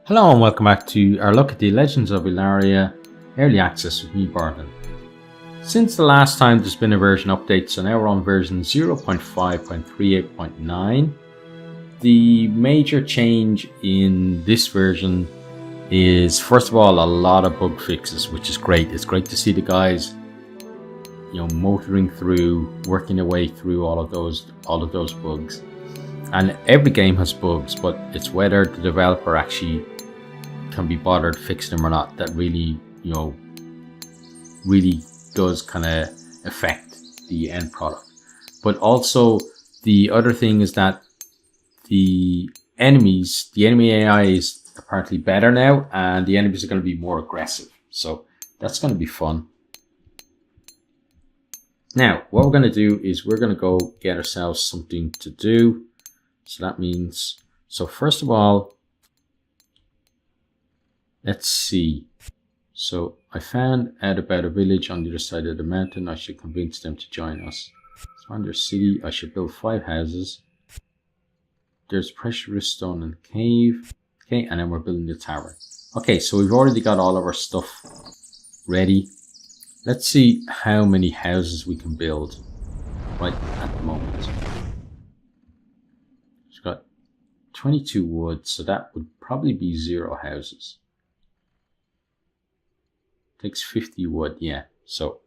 Hello and welcome back to our look at the Legends of Ellaria Early Access with me, Barton. Since the last time there's been a version update, so now we're on version 0.5.38.9. The major change in this version is, first of all, a lot of bug fixes, which is great. It's great to see the guys, motoring through, working their way through all of those bugs. And every game has bugs, but it's whether the developer actually can be bothered fixing them or not that really does kind of affect the end product. But also the other thing is that the enemy AI is apparently better now, and the enemies are going to be more aggressive, so that's going to be fun. Now what we're going to do is we're going to go get ourselves something to do. So that means, first of all, let's see. So I found out about a village on the other side of the mountain. I should convince them to join us. So on their city, I should build 5 houses. There's pressure stone and cave. Okay, and then we're building the tower. Okay, so we've already got all of our stuff ready. Let's see how many houses we can build right at the moment. We've got 22 wood, so that would probably be 0 houses. Takes 50 wood, yeah. So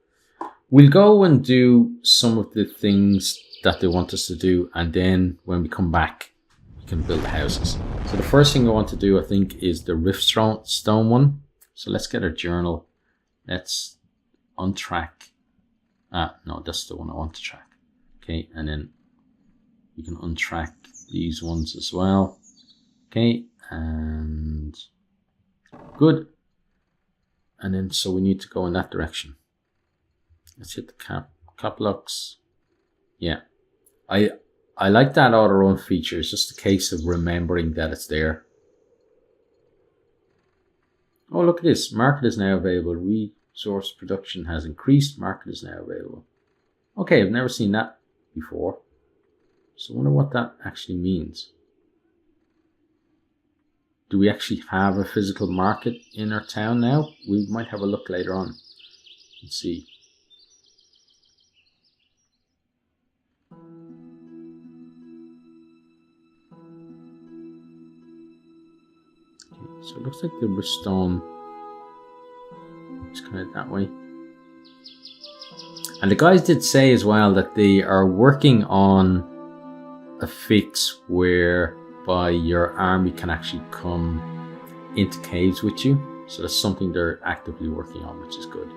we'll go and do some of the things that they want us to do, and then when we come back, we can build the houses. So the first thing I want to do, I think, is the rift stone one. So let's get our journal. Let's untrack. No, that's the one I want to track. Okay, and then we can untrack these ones as well. Okay, and good. And then so we need to go in that direction. Let's hit the cap locks. Yeah, I like that auto run feature. It's just a case of remembering that it's there. Oh, look at this. Market is now available. Resource production has increased. Market is now available. Okay, I've never seen that before. So I wonder what that actually means. Do we actually have a physical market in our town now? We might have a look later on. Let's see. Okay, so it looks like the stone is kind of that way. And the guys did say as well that they are working on a fix whereby your army can actually come into caves with you. So that's something they're actively working on, which is good.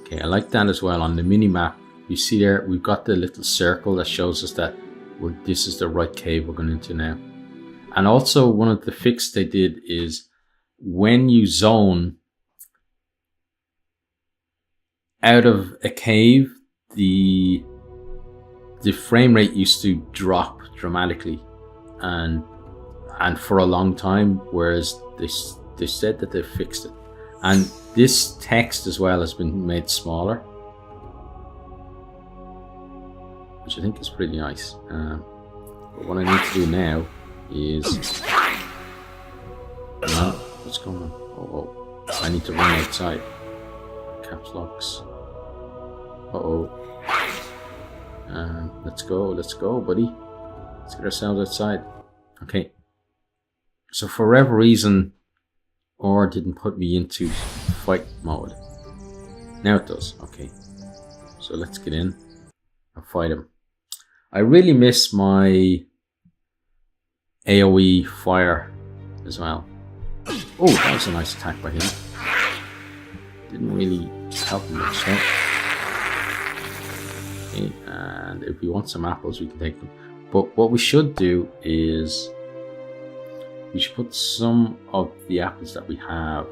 Okay, I like that as well. On the mini map, you see there, we've got the little circle that shows us that this is the right cave we're going into now. And also one of the fixes they did is when you zone out of a cave, the frame rate used to drop dramatically and for a long time, whereas they said that they fixed it. And this text as well has been made smaller, which I think is pretty nice. But what I need to do now is what's going on? Oh, I need to run outside. Caps locks. Let's go, buddy. Let's get ourselves outside. Okay. So for whatever reason, or didn't put me into fight mode. Now it does. Okay. So let's get in and fight him. I really miss my AoE fire as well. Oh, that was a nice attack by him. Didn't really help him much though. Okay, and if we want some apples, we can take them. But what we should do is we should put some of the apples that we have.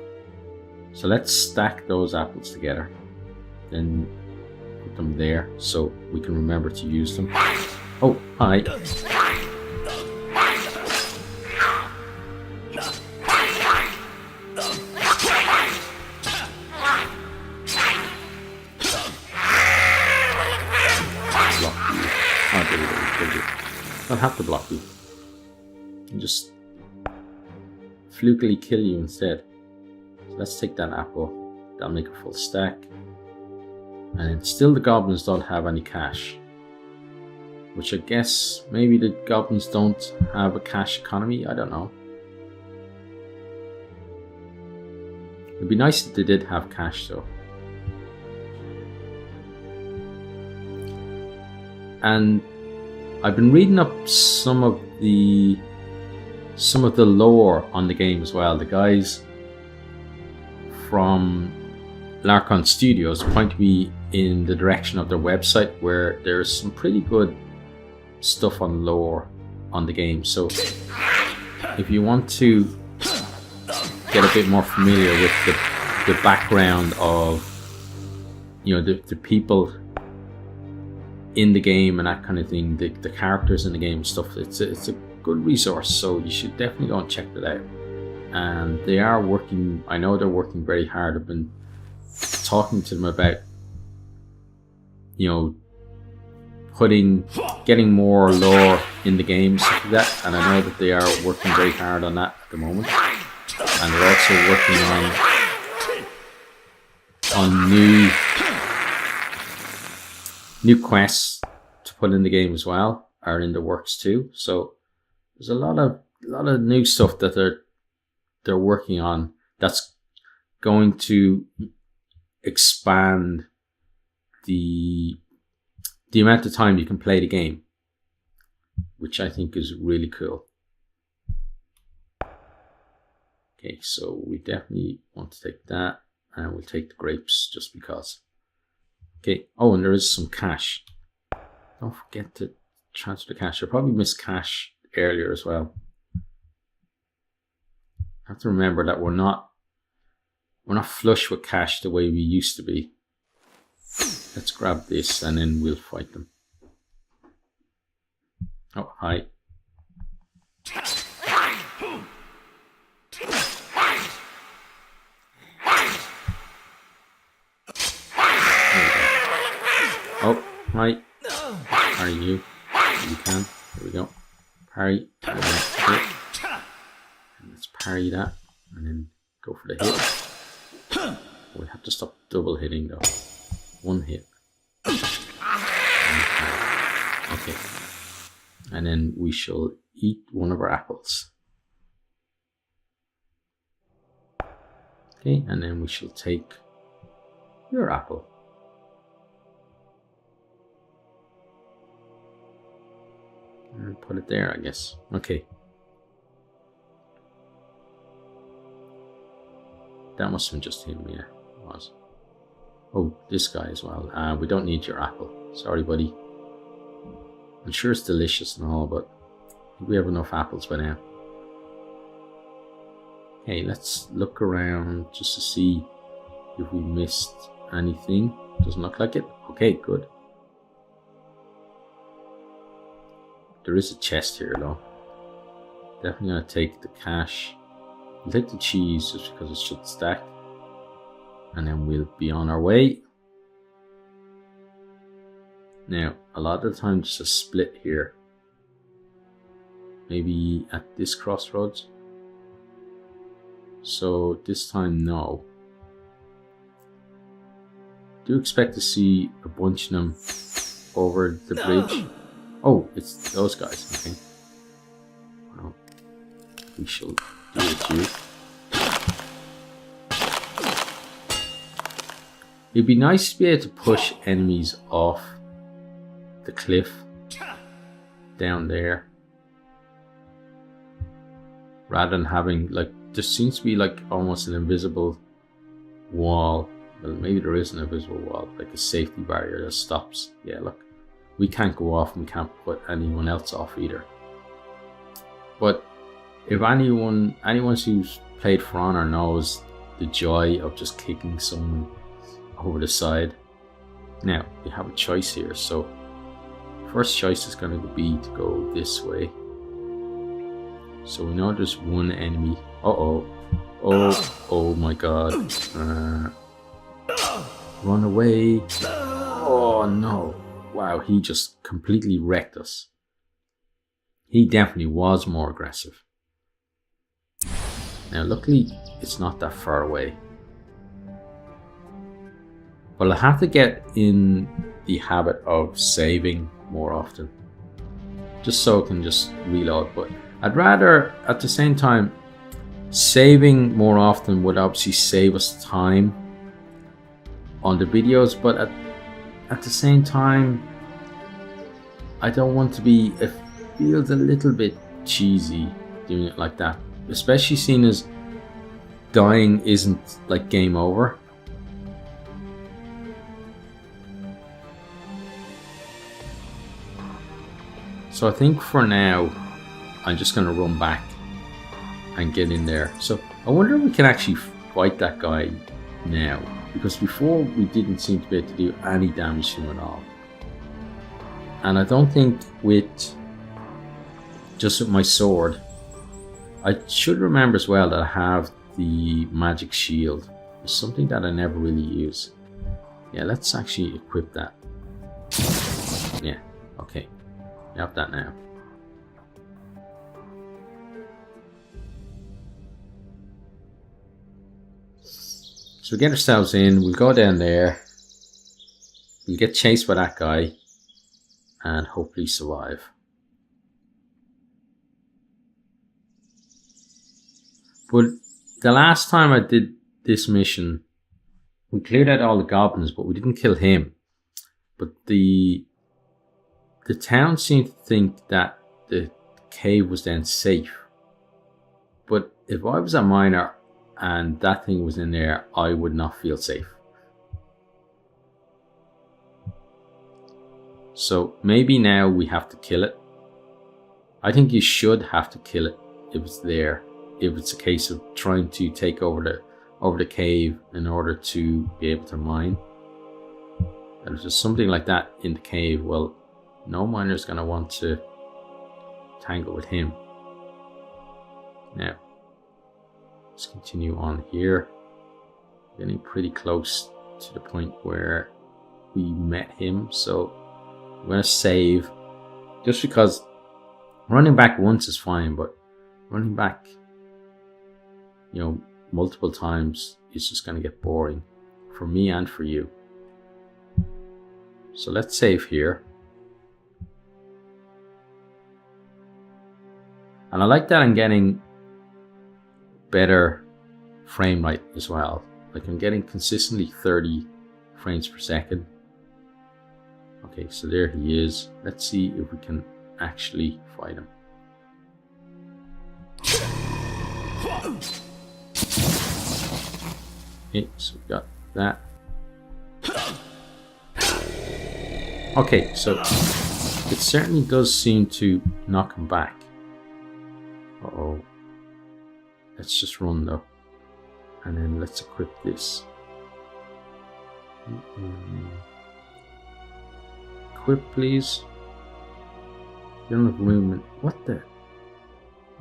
So let's stack those apples together. Then put them there so we can remember to use them. Oh, hi. I'll have to block you. And just flukily kill you instead. So let's take that apple. That'll make a full stack. And then still the goblins don't have any cash. Which I guess maybe the goblins don't have a cash economy. I don't know. It'd be nice if they did have cash though. And I've been reading up some of the lore on the game as well. The guys from Larkon Studios point me in the direction of their website where there's some pretty good stuff on lore on the game. So if you want to get a bit more familiar with the background of, you know, the people in the game and that kind of thing, the characters in the game and stuff, it's a good resource, so you should definitely go and check that out. And they are working, I know they're working very hard. I've been talking to them about, you know, getting more lore in the game, stuff like that, and I know that they are working very hard on that at the moment. And they're also working on new quests to put in the game as well, are in the works too. So there's a lot of new stuff that they're working on that's going to expand the amount of time you can play the game, which I think is really cool. Okay, so we definitely want to take that, and we'll take the grapes just because. Okay, oh, and there is some cash. Don't forget to transfer the cash. I probably missed cash earlier as well. I have to remember that we're not flush with cash the way we used to be. Let's grab this and then we'll fight them. Oh, hi. Oh, hi. Parry you. You can. There we go. Parry. And then hit. And let's parry that. And then go for the hit. We'll have to stop double hitting though. One hit. Okay. And then we shall eat one of our apples. Okay, and then we shall take your apple. And put it there, I guess. Okay. That must have been just him, yeah. It was. Oh, this guy as well. We don't need your apple. Sorry, buddy. I'm sure it's delicious and all, but I think we have enough apples by now. Okay, let's look around just to see if we missed anything. Doesn't look like it. Okay, good. There is a chest here though. Definitely gonna take the cash. We'll take the cheese just because it should stack. And then we'll be on our way. Now, a lot of the time there's a split here. Maybe at this crossroads. So this time, no. Do expect to see a bunch of them over the bridge. Oh, it's those guys, okay. Well, we shall do it too. It'd be nice to be able to push enemies off the cliff down there. Rather than having, like, there seems to be like almost an invisible wall. Well, maybe there is an invisible wall, like a safety barrier that stops. Yeah, look. We can't go off and we can't put anyone else off either. But if anyone who's played For Honor knows the joy of just kicking someone over the side. Now, we have a choice here. So, first choice is going to be to go this way. So we know there's one enemy. Uh-oh. Oh my god. Run away. Oh no. Wow, he just completely wrecked us. He definitely was more aggressive. Now, luckily, it's not that far away. But I'll have to get in the habit of saving more often. Just so I can just reload. But I'd rather, at the same time, saving more often would obviously save us time on the videos. But at the same time, I don't want to be... It feels a little bit cheesy doing it like that. Especially seeing as dying isn't like game over. So I think for now, I'm just going to run back and get in there. So I wonder if we can actually fight that guy now. Because before we didn't seem to be able to do any damage to him at all. And I don't think just with my sword, I should remember as well that I have the magic shield. It's something that I never really use. Yeah, let's actually equip that. Yeah, okay. We have that now. So we get ourselves in, we'll go down there. We'll get chased by that guy and hopefully survive. But the last time I did this mission, we cleared out all the goblins, but we didn't kill him. But the town seemed to think that the cave was then safe. But if I was a miner and that thing was in there, I would not feel safe. So maybe now we have to kill it. I think you should have to kill it if it's there. If it's a case of trying to take over the cave in order to be able to mine. And if there's something like that in the cave, well, no miner's going to want to tangle with him. Now, let's continue on here. Getting pretty close to the point where we met him, so I'm going to save. Just because running back once is fine, but running back, you know, multiple times is just going to get boring for me and for you. So let's save here. And I like that I'm getting better frame rate as well. Like I'm getting consistently 30 frames per second. Okay, so there he is. Let's see if we can actually fight him. Okay, so we got that. Okay, so it certainly does seem to knock him back. Uh-oh. Let's just run though. And then let's equip this. Equip, please. You don't have room in... What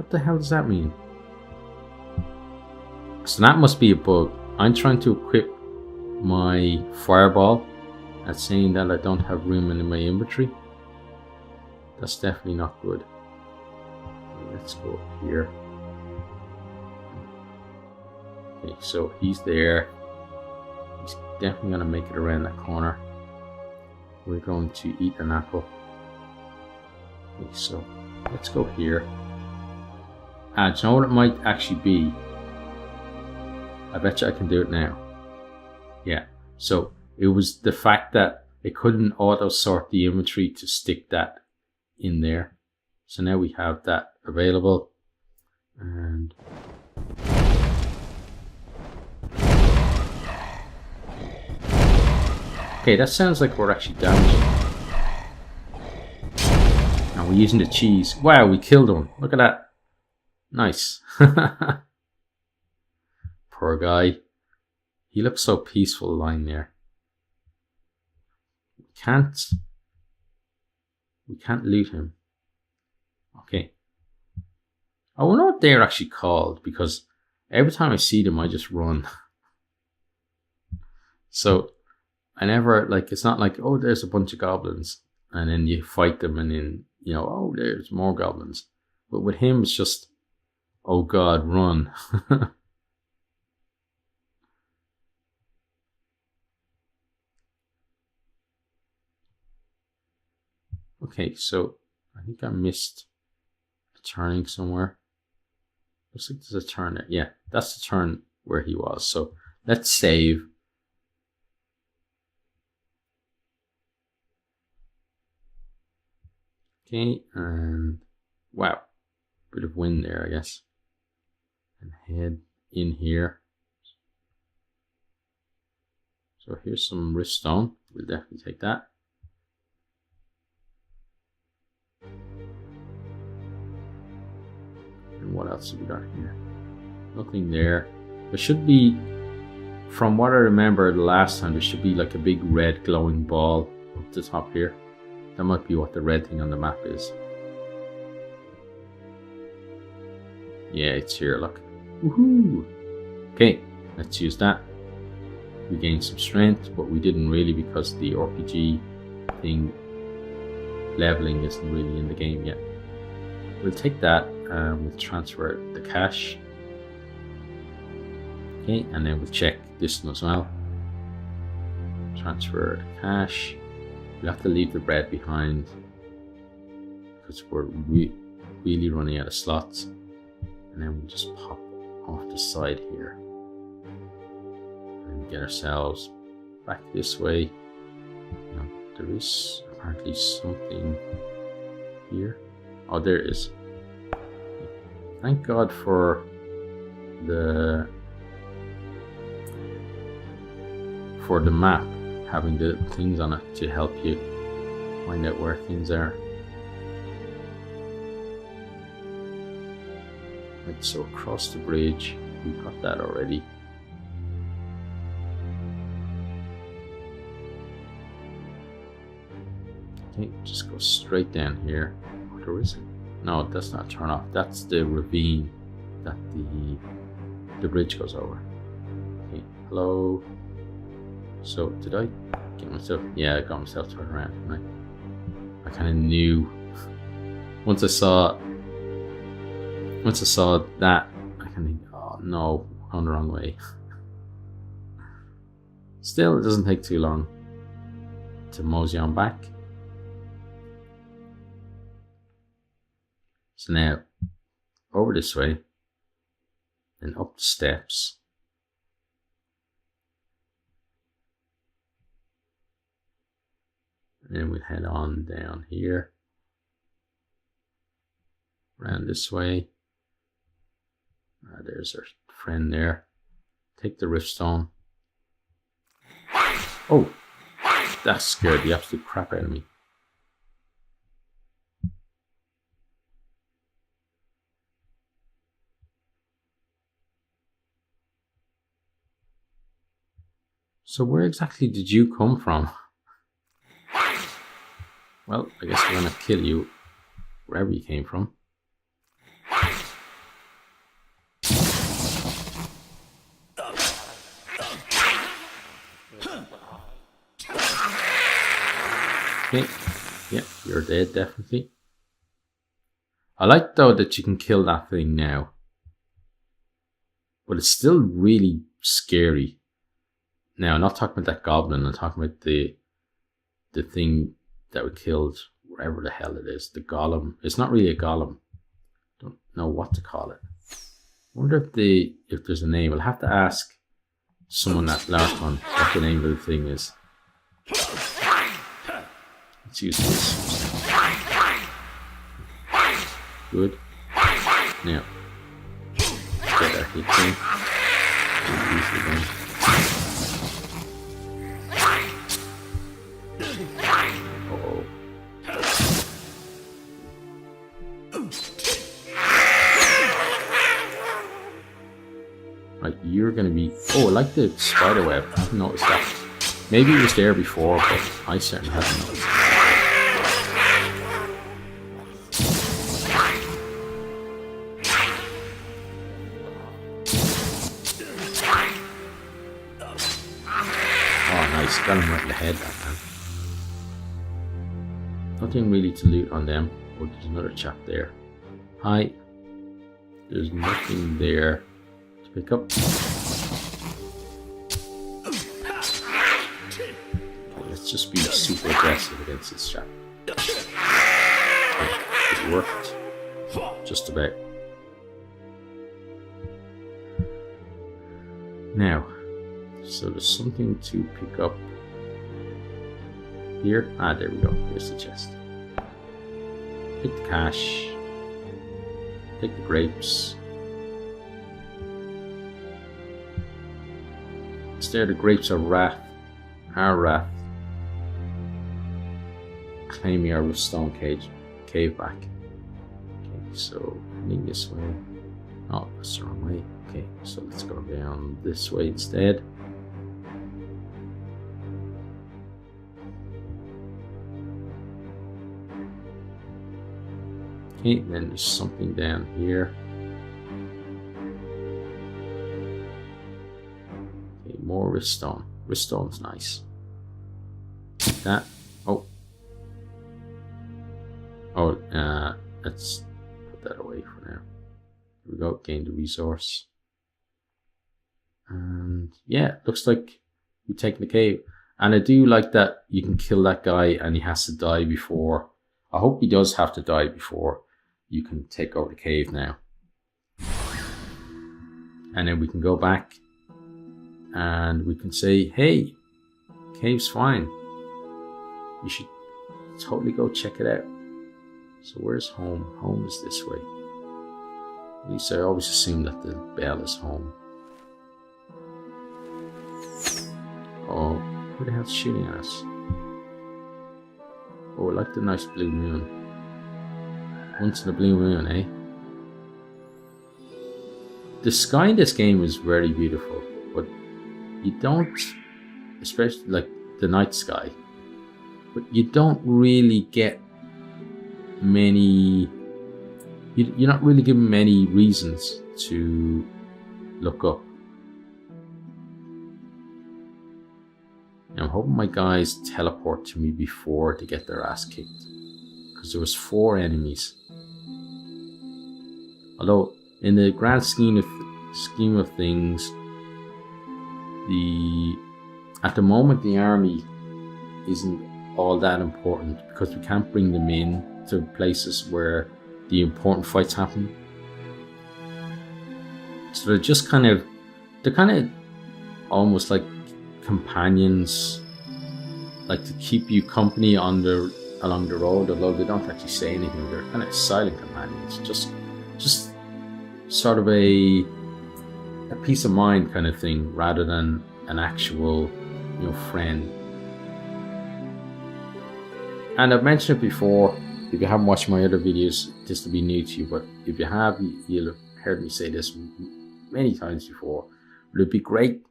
the hell does that mean? So that must be a bug. I'm trying to equip my fireball. That's saying that I don't have room in my inventory. That's definitely not good. Let's go here. Okay, so he's there. He's definitely going to make it around that corner. We're going to eat an apple. Okay, so let's go here. And do you know what it might actually be? I bet you I can do it now. Yeah, so it was the fact that it couldn't auto sort the inventory to stick that in there. So now we have that available. And okay, that sounds like we're actually damaging. And we're using the cheese. Wow, we killed one. Look at that. Nice. Poor guy. He looks so peaceful lying there. We can't loot him. Okay. I wonder what they're actually called, because every time I see them I just run. So I never, like, it's not like, oh, there's a bunch of goblins and then you fight them and then you know, oh, there's more goblins. But with him, it's just, oh God, run. Okay, so I think I missed a turning somewhere. Looks like there's a turn there. Yeah, that's the turn where he was. So let's save. Okay, and wow, bit of wind there, I guess. And head in here. So here's some riftstone. We'll definitely take that. And what else have we got here? Nothing there. There should be, from what I remember the last time, there should be like a big red glowing ball up the top here. That might be what the red thing on the map is. Yeah, it's here, look. Woohoo! Okay, let's use that. We gained some strength, but we didn't really because the RPG thing leveling isn't really in the game yet. We'll take that and we'll transfer the cash. Okay, and then we'll check this one as well. Transfer the cash. We'll have to leave the bread behind because we're really running out of slots. And then we'll just pop off the side here and get ourselves back this way. Now, there is apparently something here. Oh, there it is. Thank God for the map having the things on it to help you find out where things are. Right, so across the bridge, we've got that already. Okay, just go straight down here. Or is it? No, that's not turn off. That's the ravine that the bridge goes over. Okay, hello. So did I get myself? Yeah, I got myself turned around. Right? I kind of knew once I saw that. I kind of oh no, I'm going the wrong way. Still, it doesn't take too long to mosey on back. So now, over this way, and up the steps. And then we'll head on down here. Around this way. There's our friend there. Take the riftstone. Oh! That scared the absolute crap out of me. So where exactly did you come from? Well, I guess we're gonna kill you wherever you came from. Okay, yeah, you're dead, definitely. I like though that you can kill that thing now. But it's still really scary. Now, I'm not talking about that goblin, I'm talking about the thing that we killed, wherever the hell it is, the golem. It's not really a golem. Don't know what to call it. I wonder if there's a name. I'll have to ask someone that last one what the name of the thing is. Let's use this. Good. Now, get our hit in. Easily done. Uh-oh. Right, you're gonna be. Oh, I like the spider web. I haven't noticed that. Maybe it was there before, but I certainly haven't noticed. Oh, nice. Got him right in the head that time. Nothing really to loot on them. Oh, there's another chap there. Hi. There's nothing there to pick up. Okay, let's just be super aggressive against this chap. Okay, it worked. Just about. Now, so there's something to pick up here. Ah, there we go. Here's the chest. Take the cash. Take the grapes. Instead, the grapes are wrath. Our wrath. Claiming our stone cave back. Okay, so heading this way. Oh, that's the wrong way. Okay, so let's go down this way instead. Okay, then there's something down here. Okay, more wriststone. Wriststone's nice. Like that. Oh. Oh, let's put that away for now. Here we go, gain the resource. And yeah, looks like we've taken the cave. And I do like that you can kill that guy and he has to die before. I hope he does have to die before you can take over the cave now. And then we can go back and we can say, hey, cave's fine. You should totally go check it out. So where's home? Home is this way. At least I always assume that the bell is home. Oh, who the hell's shooting at us? Oh, I like the nice blue moon. Once in a blue moon, eh? The sky in this game is very beautiful, but you don't, especially like the night sky, but you don't really get many, you're not really given many reasons to look up. And I'm hoping my guys teleport to me before they get their ass kicked, because there was 4 enemies. Although in the grand scheme of things, at the moment the army isn't all that important, because we can't bring them in to places where the important fights happen. So they're kind of almost like companions, like to keep you company along the road, although they don't actually say anything. They're kind of silent companions, just sort of a peace of mind kind of thing, rather than an actual, friend. And I've mentioned it before. If you haven't watched my other videos, this will be new to you, but if you have, you'll have heard me say this many times before. But it'd be great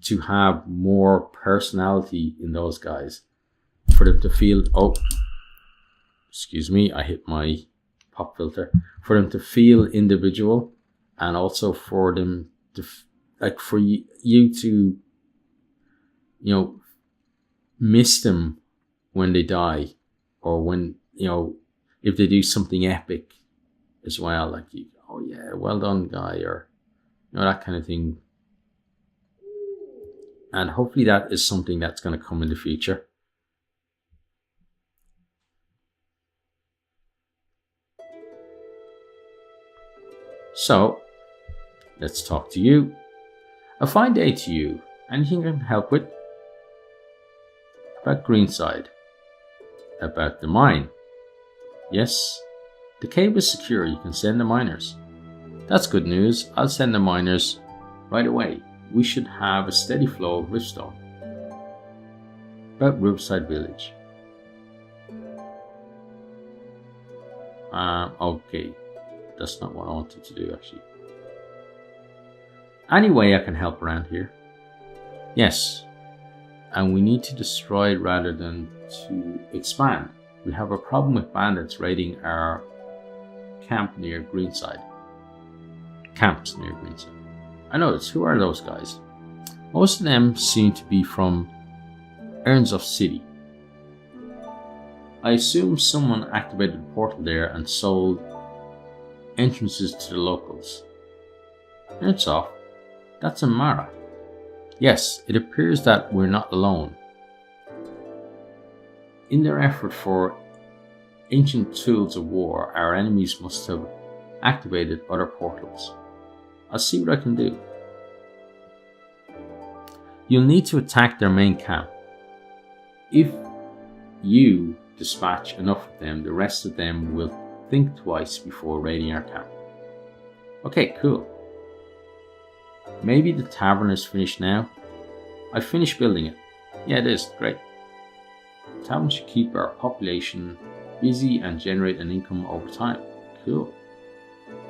to have more personality in those guys, for them to feel, oh, excuse me, I hit my pop filter, for them to feel individual, and also for them to, like, for you to, miss them when they die, or when, if they do something epic as well, like, oh yeah, well done guy, or, that kind of thing. And hopefully that is something that's going to come in the future. So, let's talk to you. A fine day to you. Anything I can help with? About Greenside. About the mine. Yes, the cave is secure. You can send the miners. That's good news. I'll send the miners right away. We should have a steady flow of riftstone. About Riverside Village. Okay. That's not what I wanted to do, actually. Any way I can help around here? Yes. And we need to destroy it rather than to expand. We have a problem with bandits raiding our camp near Greenside. Camps near Greenside. I noticed, who are those guys? Most of them seem to be from Ernsov City. I assume someone activated the portal there and sold entrances to the locals. It's off. That's Amara. Yes, it appears that we're not alone. In their effort for ancient tools of war, our enemies must have activated other portals. I'll see what I can do. You'll need to attack their main camp. If you dispatch enough of them, the rest of them will think twice before raiding our camp. Okay, cool. Maybe the tavern is finished now? I finished building it. Yeah, it is. Great. The tavern should keep our population busy and generate an income over time. Cool.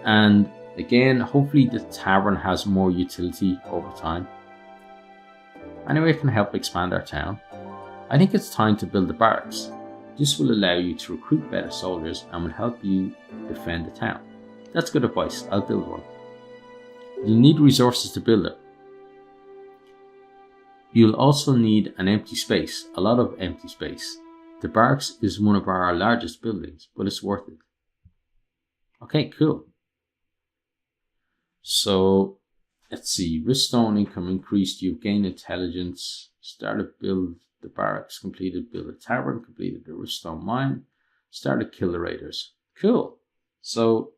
And again, hopefully the tavern has more utility over time. Anyway, it can help expand our town. I think it's time to build the barracks. This will allow you to recruit better soldiers and will help you defend the town. That's good advice. I'll build one. You'll need resources to build it. You'll also need an empty space, a lot of empty space. The barracks is one of our largest buildings, but it's worth it. Okay, cool. So, let's see. Ristone income increased. You've gained intelligence. Started build the barracks. Completed build a tavern. Completed the Ristone mine. Started kill the raiders. Cool. So,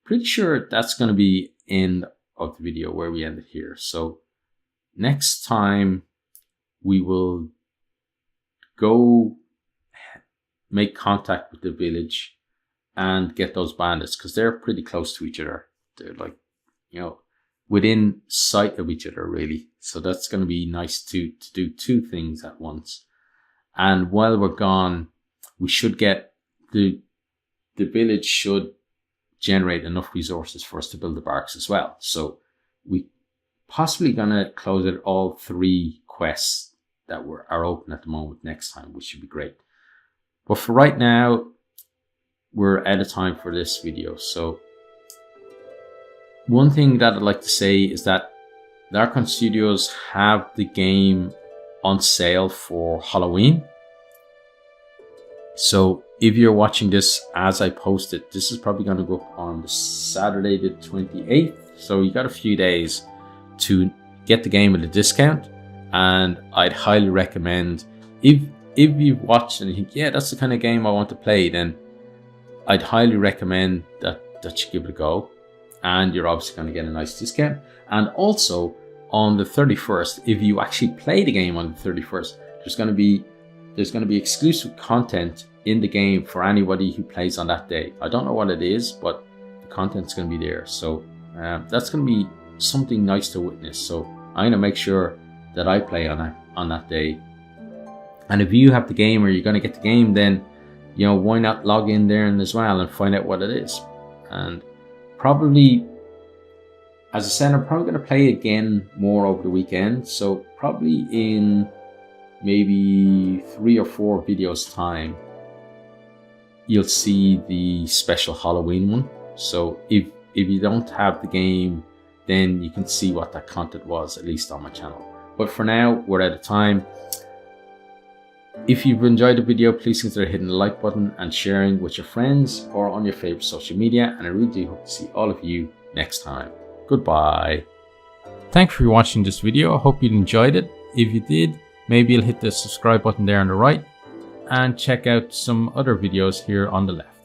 pretty sure that's going to be end of the video where we end it here. So next time we will go make contact with the village and get those bandits, because they're pretty close to each other. They're like, you know, within sight of each other really. So that's going to be nice to do two things at once. And while we're gone, we should get the village should generate enough resources for us to build the barracks as well. So we possibly gonna close out all 3 quests that are open at the moment next time, which should be great. But for right now, we're out of time for this video. So one thing that I'd like to say is that Darkon Studios have the game on sale for Halloween. So if you're watching this as I post it, this is probably going to go up on Saturday the 28th. So you got a few days to get the game at a discount. And I'd highly recommend, if you've watched and you think, yeah, that's the kind of game I want to play, then I'd highly recommend that you give it a go. And you're obviously going to get a nice discount. And also on the 31st, if you actually play the game on the 31st, there's going to be exclusive content in the game for anybody who plays on that day. I don't know what it is, but the content's going to be there. So that's going to be something nice to witness. So I'm going to make sure that I play on that day. And if you have the game or you're going to get the game, then, you know, why not log in there and as well and find out what it is. And probably, as I said, I'm probably going to play again more over the weekend. So probably in maybe 3 or 4 videos time, you'll see the special Halloween one. So if you don't have the game, then you can see what that content was, at least on my channel. But for now, we're out of time. If you've enjoyed the video, please consider hitting the like button and sharing with your friends or on your favorite social media. And I really do hope to see all of you next time. Goodbye. Thanks for watching this video. I hope you enjoyed it. If you did, maybe you'll hit the subscribe button there on the right and check out some other videos here on the left.